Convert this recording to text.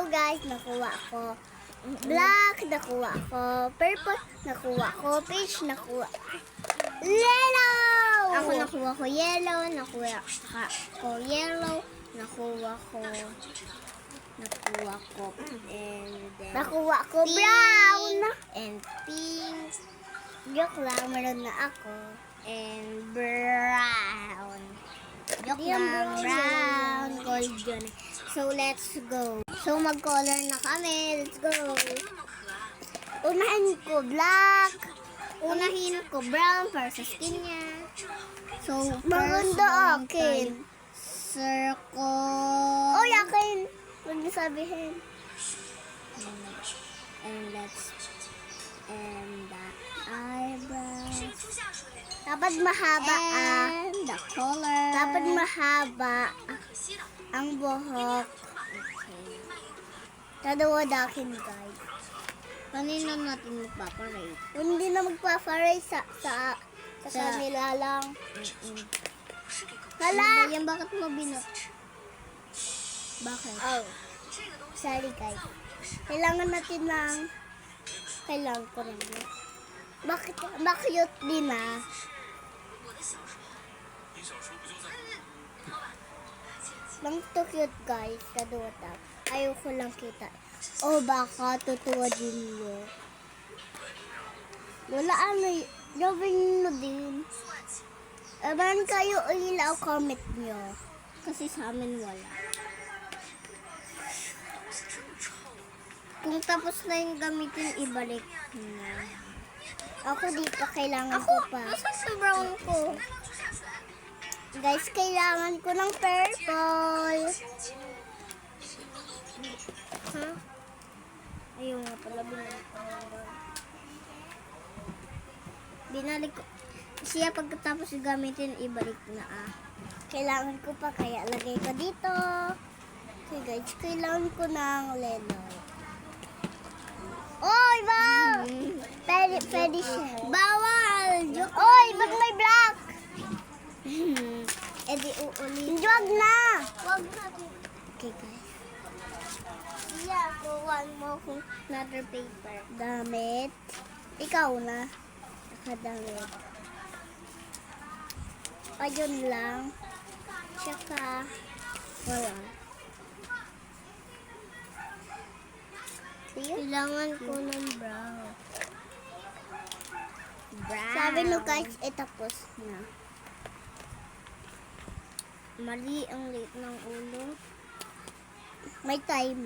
So guys, nakuha ko black, nakuha ko purple, nakuha ko peach, nakuha yellow! Ako nakuha ko yellow, nakuha ko yellow, nakuha ko and then nakuha ko brown and pink. Joke lang, meron na ako. And brown. Joke lang, brown, golden. So, let's go. So, mag-color na kami. Let's go. Unahin ko black. Unahin ko brown para sa skin niya. So, maganda akin. Circle. Oh, akin. Huwag niyo sabihin. And the eyebrows. Dapat mahaba And the color. Dapat mahaba ang buhok. Okay. Dadawadakin, guys. Kanina natin magpaparate. Hindi na magpa-faray sa kanila lang. Hala! Yan, bakit mo binot? Bakit? Oh. Sorry, guys. Kailangan ko rin. Bakit din ah? Lang to cute, guys. Kaduta. Ayoko lang kita. Oh, baka totoo din yun. Wala gawin mo din. Aban kayo ilaw comment nyo. Kasi sa amin wala. Kung tapos na yung gamitin, ibalik na. Ako di pa, kailangan ko pa. Asa sa brown ko? Guys, kailangan ko ng purple. Huh? Ayun nga pala, binalik ko. Siya pagkatapos gamitin, ibalik na ah. Kailangan ko pa, kaya lagay ko dito. Okay guys, kailangan ko ng leno. Oy, ba! Pwede siya. Bawal! Oy, ba't may black? E di uulit. Wag na! Wag na. Okay guys. Yeah, kuha mo kung another paper. Damit. Ikaw na. Nakadamit. Ayun lang. Tsaka wala. Kailangan ko ng brown. Sabi nyo guys, tapos na. Mali ang late ng ulo. May timer.